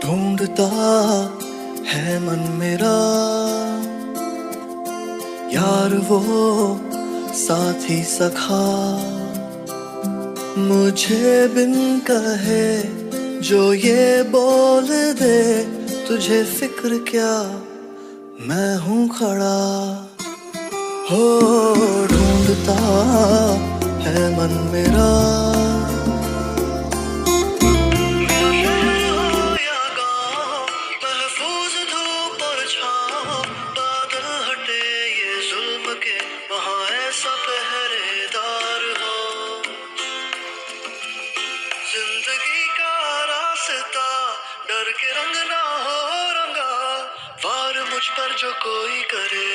ढूंढता है मन मेरा यार वो साथी सखा, मुझे बिन कहे जो ये बोल दे, तुझे फिक्र क्या मैं हूँ खड़ा। हो ढूंढता है मन मेरा, पहरेदार हो जिंदगी का रास्ता, डर के रंग ना हो रंगा, वार मुझ पर जो कोई करे,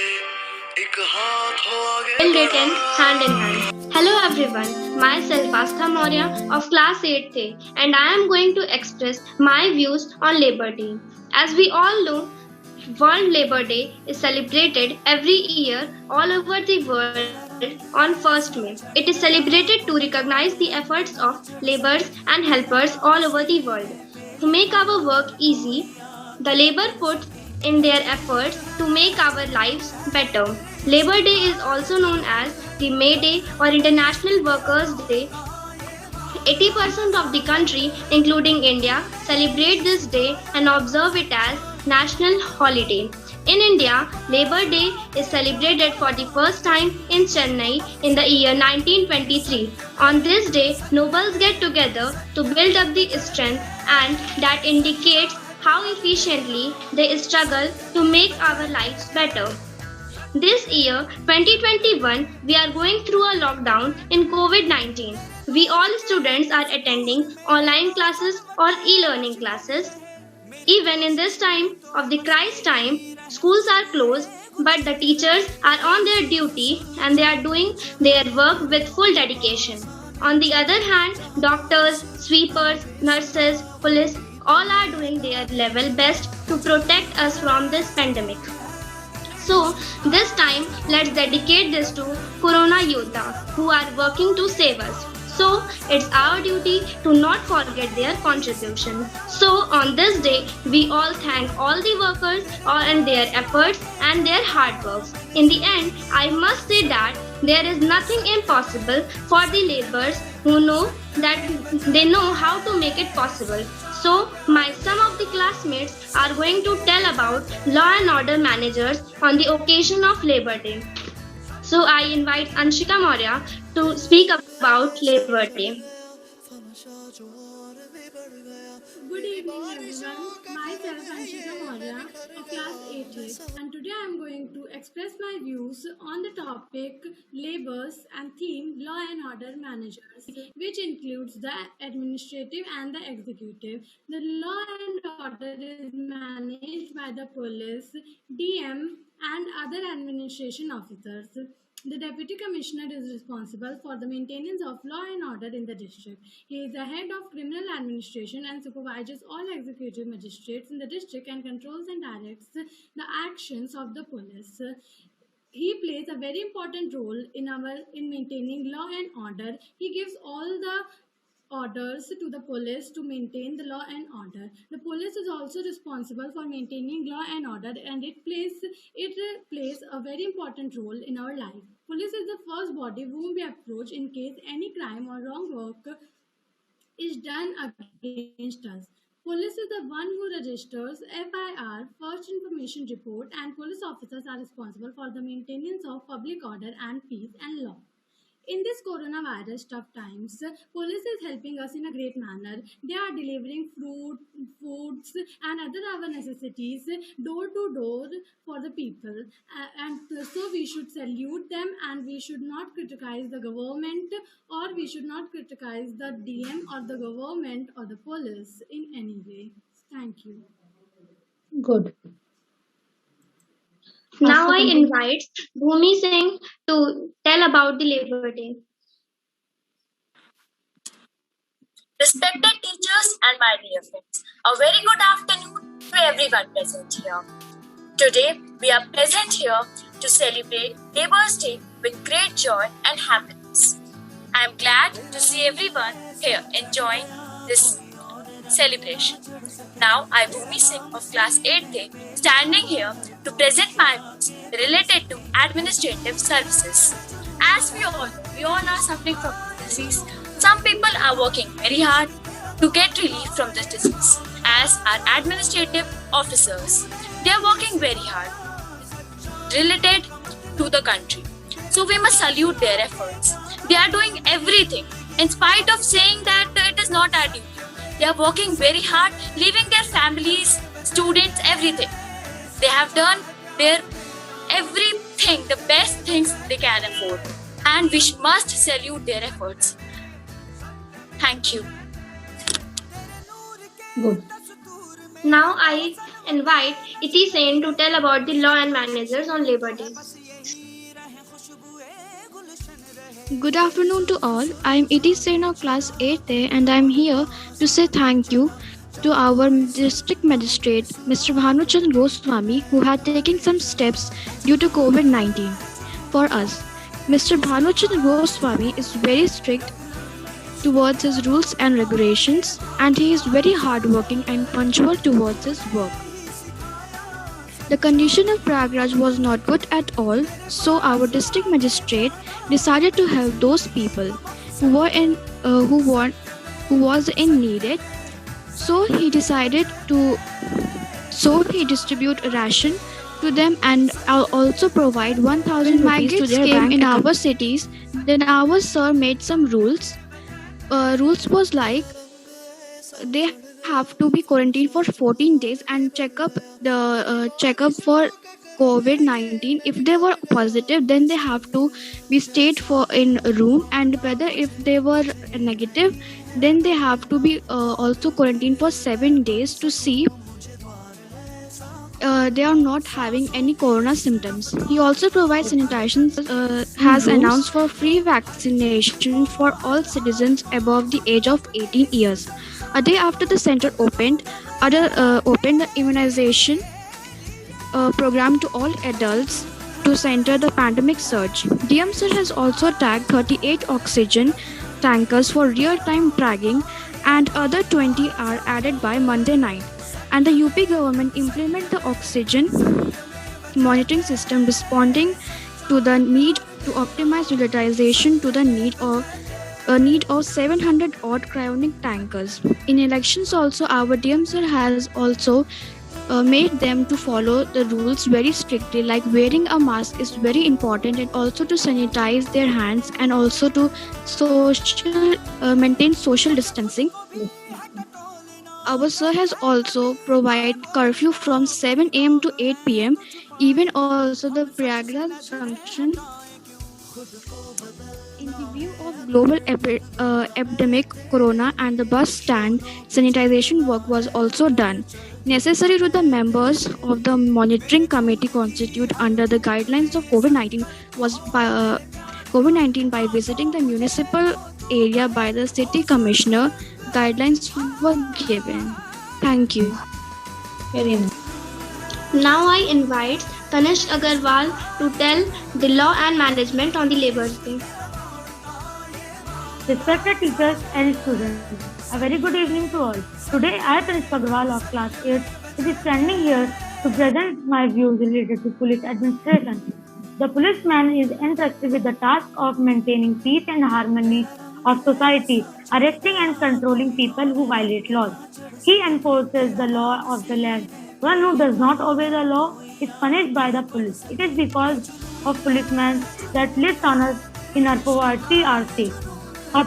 एक हाथ हो आगे Written hand in hand. Hello everyone, myself Astha Maurya of class 8th A, and I am going to express my views on Labour Day. As we all know, World Labour Day is celebrated every year all over the world on 1st May. It is celebrated to recognize the efforts of laborers and helpers all over the world who make our work easy. The labor puts in their efforts to make our lives better. Labour Day is also known as the May Day or International Workers' Day. 80% of the country, including India, celebrate this day and observe it as national holiday. In India, Labour Day is celebrated for the first time in Chennai in the year 1923. On this day, nobles get together to build up the strength, and that indicates how efficiently they struggle to make our lives better. This year, 2021, we are going through a lockdown in COVID-19. We all students are attending online classes or e-learning classes. Even in this time of the crisis time, schools are closed, but the teachers are on their duty and they are doing their work with full dedication. On the other hand, doctors, sweepers, nurses, police, all are doing their level best to protect us from this pandemic. So, this time, let's dedicate this to Corona Yodha who are working to save us. So, it's our duty to not forget their contribution. So, on this day, we all thank all the workers and their efforts and their hard work. In the end, I must say that there is nothing impossible for the laborers who know that they know how to make it possible. So, some of the classmates are going to tell about law and order managers on the occasion of Labour Day. So, I invite Anshika Maurya to speak about Labour Day. Good evening everyone, myself Anshika Maurya of class 8A, and today I am going to express my views on the topic labours and theme law and order managers, which includes the administrative and the executive. The law and order is managed by the police, DM and other administration officers. The Deputy Commissioner is responsible for the maintenance of law and order in the district. He is the head of criminal administration and supervises all executive magistrates in the district and controls and directs the actions of the police. He plays a very important role in maintaining law and order. He gives all the orders to the police to maintain the law and order. The police is also responsible for maintaining law and order, and it plays a very important role in our life. Police is the first body whom we approach in case any crime or wrong work is done against us. Police is the one who registers FIR, First Information Report, and police officers are responsible for the maintenance of public order and peace and law. In this coronavirus tough times, police is helping us in a great manner. They are delivering foods and other our necessities door to door for the people. And so we should salute them, and we should not criticize the government, or we should not criticize the DM or the government or the police in any way. Thank you. Good. Now I invite Bhumi Singh to tell about the Labour Day. Respected teachers and my dear friends, a very good afternoon to everyone present here. Today, we are present here to celebrate Labour's Day with great joy and happiness. I am glad to see everyone here enjoying this celebration. Now, I, Bhumi Singh of class 8th A, standing here to present my views related to administrative services. As we all are suffering from this disease. Some people are working very hard to get relief from this disease. As our administrative officers, they are working very hard related to the country. So we must salute their efforts. They are doing everything in spite of saying that it is not our duty. They are working very hard, leaving their families, students, everything. They have done their everything, the best things they can afford. And we must salute their efforts. Thank you. Good. Now I invite Iti Sen to tell about the law and managers on Labor Day. Good afternoon to all. I am Iti Sen of class 8A and I am here to say thank you to our district magistrate Mr. Bhanuchand Goswami who had taken some steps due to COVID-19 for us. Mr. Bhanuchand Goswami is very strict towards his rules and regulations and he is very hardworking and punctual towards his work. The condition of Pragraj was not good at all, so our district magistrate decided to help those people who was in needed. So he decided to distribute a ration to them and also provide 1,000 rupees to their bank in our cities. Then our sir made some rules. Rules was like they have to be quarantined for 14 days and check up for COVID-19. If they were positive, then they have to be stayed for in a room, and whether if they were negative, then they have to be also quarantined for 7 days to see they are not having any corona symptoms. He also provides sanitation, has announced for free vaccination for all citizens above the age of 18 years. A day after the center opened, opened the immunization program to all adults to center the pandemic surge. DM Sir has also tagged 38 oxygen tankers for real-time tracking and other 20 are added by Monday night. And the UP government implement the oxygen monitoring system responding to the need to optimize utilization to the need of 700 odd cryonic tankers. In elections also, our DM Sir has also made them to follow the rules very strictly, like wearing a mask is very important and also to sanitize their hands and also to maintain social distancing. Our sir has also provided curfew from 7 am to 8 pm. Even also the Prayagraj Junction. In the view of global epidemic corona and the bus stand, sanitization work was also done. Necessary to the members of the monitoring committee constitute under the guidelines of COVID-19 by visiting the municipal area by the city commissioner. Guidelines were given. Thank you. Very nice. Now I invite Tanishq Agarwal to tell the law and management on the Labor Day. Respected teachers and students, a very good evening to all. Today I, Tanishq Agarwal of class 8, is standing here to present my views related to police administration. The policeman is entrusted with the task of maintaining peace and harmony of society, arresting and controlling people who violate laws. He enforces the law of the land. One who does not obey the law is punished by the police. It is because of policemen that lives on us in our poverty are safe. A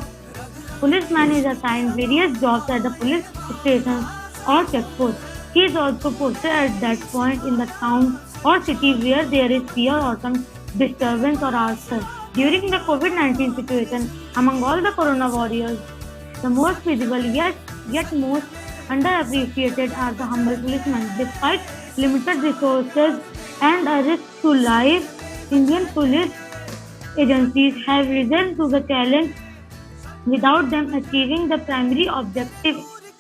policeman is assigned various jobs at the police station or checkpost. He is also posted at that point in the town or city where there is fear or some disturbance or arson. During the COVID-19 situation, among all the corona warriors, the most visible yet most underappreciated are the humble policemen. Despite limited resources and a risk to life, Indian police agencies have risen to the challenge. Without them achieving the primary objective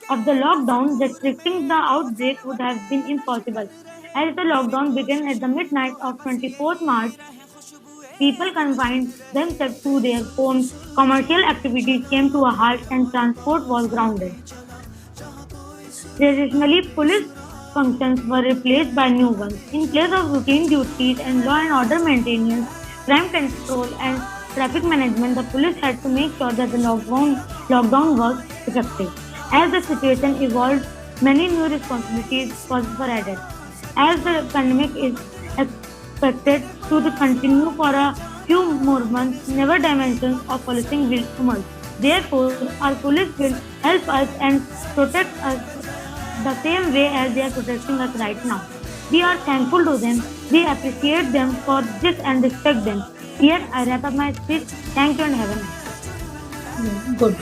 of the lockdown, restricting the outbreak would have been impossible. As the lockdown began at the midnight of 24th March, people confined themselves to their homes, commercial activities came to a halt and transport was grounded. Traditionally, police functions were replaced by new ones. In place of routine duties and law and order maintenance, crime control, and traffic management, the police had to make sure that the lockdown was effective. As the situation evolved, many new responsibilities were added. As the pandemic is expected to continue for a few more months, never dimensions of policing will emerge. Therefore, our police will help us and protect us the same way as they are protecting us right now. We are thankful to them, we appreciate them for this and respect them. Here I wrap up my speech. Thank you and have a nice day. Good.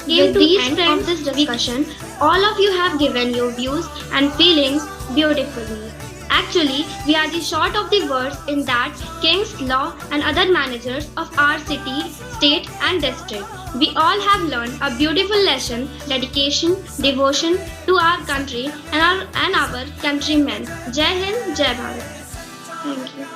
With these end of this discussion, all of you have given your views and feelings beautifully. Actually, we are the short of the words in that kings, law, and other managers of our city, state, and district. We all have learned a beautiful lesson, dedication, devotion to our country and our countrymen. Jai Hind, Jai Bharat. Thank you.